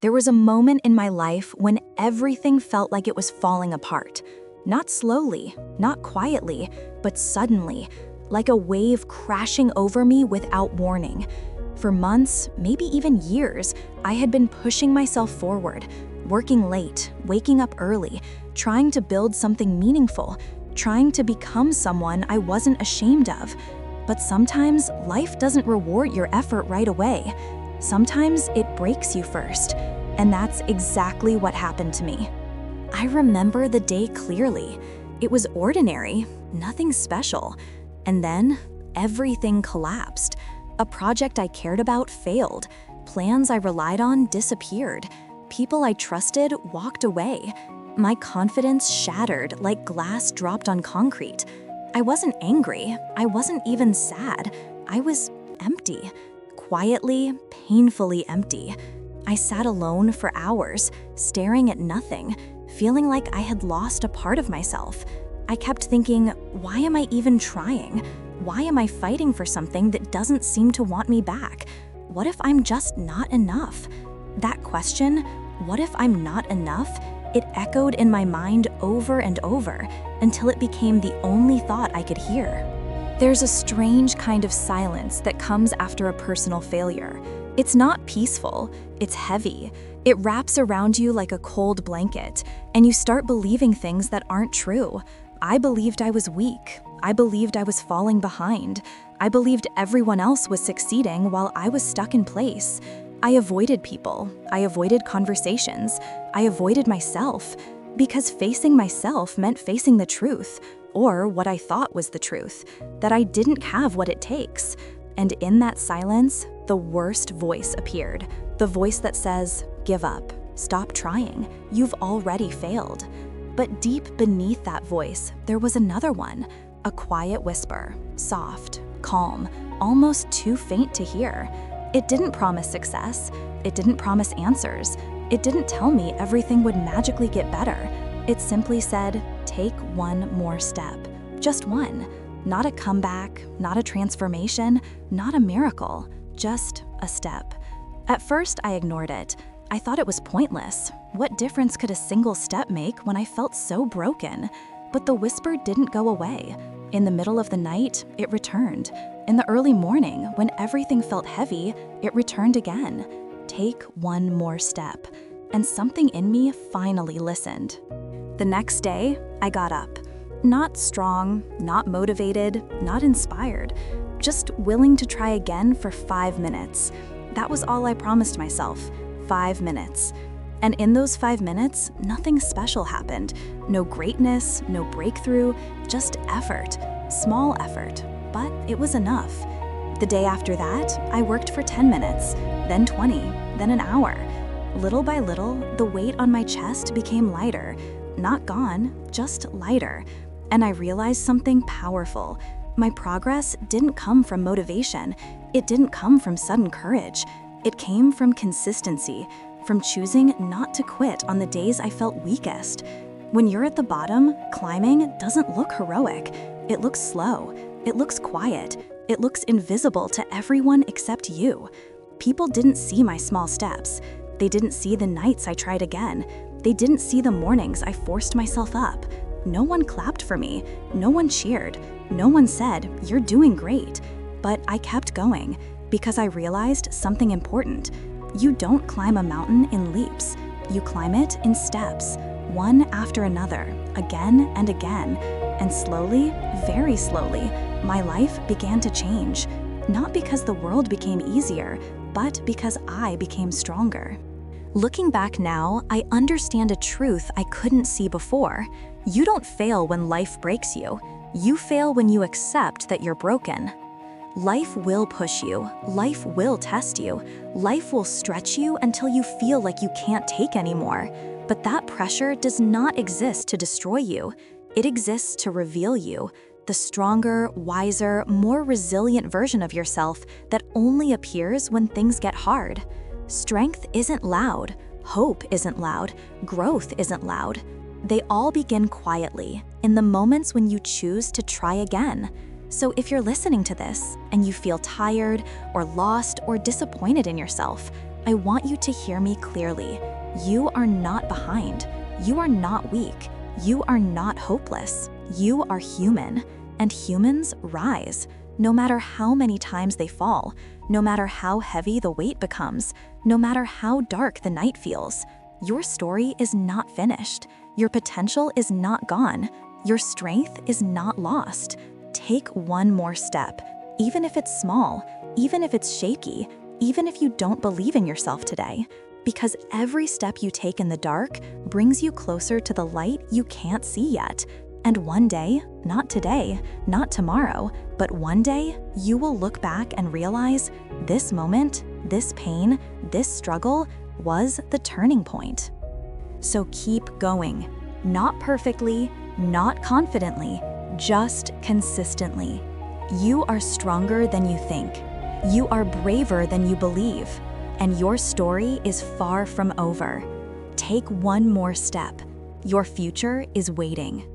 There was a moment in my life when everything felt like it was falling apart. Not slowly, not quietly, but suddenly, like a wave crashing over me without warning. For months, maybe even years, I had been pushing myself forward, working late, waking up early, trying to build something meaningful, trying to become someone I wasn't ashamed of. But sometimes life doesn't reward your effort right away. Sometimes it breaks you first, and that's exactly what happened to me. I remember the day clearly. It was ordinary, nothing special. And then everything collapsed. A project I cared about failed. Plans I relied on disappeared. People I trusted walked away. My confidence shattered like glass dropped on concrete. I wasn't angry. I wasn't even sad. I was empty. Quietly, painfully empty. I sat alone for hours, staring at nothing, feeling like I had lost a part of myself. I kept thinking, why am I even trying? Why am I fighting for something that doesn't seem to want me back? What if I'm just not enough? That question, what if I'm not enough? It echoed in my mind over and over until it became the only thought I could hear. There's a strange kind of silence that comes after a personal failure. It's not peaceful, it's heavy. It wraps around you like a cold blanket, and you start believing things that aren't true. I believed I was weak. I believed I was falling behind. I believed everyone else was succeeding while I was stuck in place. I avoided people. I avoided conversations. I avoided myself. Because facing myself meant facing the truth, or what I thought was the truth, that I didn't have what it takes. And in that silence, the worst voice appeared. The voice that says, give up, stop trying, you've already failed. But deep beneath that voice, there was another one, a quiet whisper, soft, calm, almost too faint to hear. It didn't promise success. It didn't promise answers. It didn't tell me everything would magically get better. It simply said, take one more step. Just one. Not a comeback, not a transformation, not a miracle, just a step. At first, I ignored it. I thought it was pointless. What difference could a single step make when I felt so broken? But the whisper didn't go away. In the middle of the night, it returned. In the early morning, when everything felt heavy, it returned again. Take one more step. And something in me finally listened. The next day, I got up. Not strong, not motivated, not inspired. Just willing to try again for 5 minutes. That was all I promised myself, 5 minutes. And in those 5 minutes, nothing special happened. No greatness, no breakthrough, just effort. Small effort, but it was enough. The day after that, I worked for 10 minutes, then 20, then an hour. Little by little, the weight on my chest became lighter. Not gone, just lighter. And I realized something powerful. My progress didn't come from motivation. It didn't come from sudden courage. It came from consistency, from choosing not to quit on the days I felt weakest. When you're at the bottom, climbing doesn't look heroic. It looks slow. It looks quiet. It looks invisible to everyone except you. People didn't see my small steps. They didn't see the nights I tried again. They didn't see the mornings I forced myself up. No one clapped for me. No one cheered. No one said, "You're doing great." But I kept going because I realized something important. You don't climb a mountain in leaps. You climb it in steps, one after another, again and again. And slowly, very slowly, my life began to change. Not because the world became easier, but because I became stronger. Looking back now, I understand a truth I couldn't see before. You don't fail when life breaks you. You fail when you accept that you're broken. Life will push you. Life will test you. Life will stretch you until you feel like you can't take anymore. But that pressure does not exist to destroy you. It exists to reveal you, the stronger, wiser, more resilient version of yourself that only appears when things get hard. Strength isn't loud. Hope isn't loud. Growth isn't loud. They all begin quietly, in the moments when you choose to try again. So if you're listening to this and you feel tired or lost or disappointed in yourself, I want you to hear me clearly. You are not behind. You are not weak. You are not hopeless. You are human, and humans rise. No matter how many times they fall, no matter how heavy the weight becomes, no matter how dark the night feels, your story is not finished. Your potential is not gone. Your strength is not lost. Take one more step, even if it's small, even if it's shaky, even if you don't believe in yourself today. Because every step you take in the dark brings you closer to the light you can't see yet. And one day, not today, not tomorrow, but one day, you will look back and realize this moment, this pain, this struggle was the turning point. So keep going. Not perfectly, not confidently, just consistently. You are stronger than you think. You are braver than you believe. And your story is far from over. Take one more step. Your future is waiting.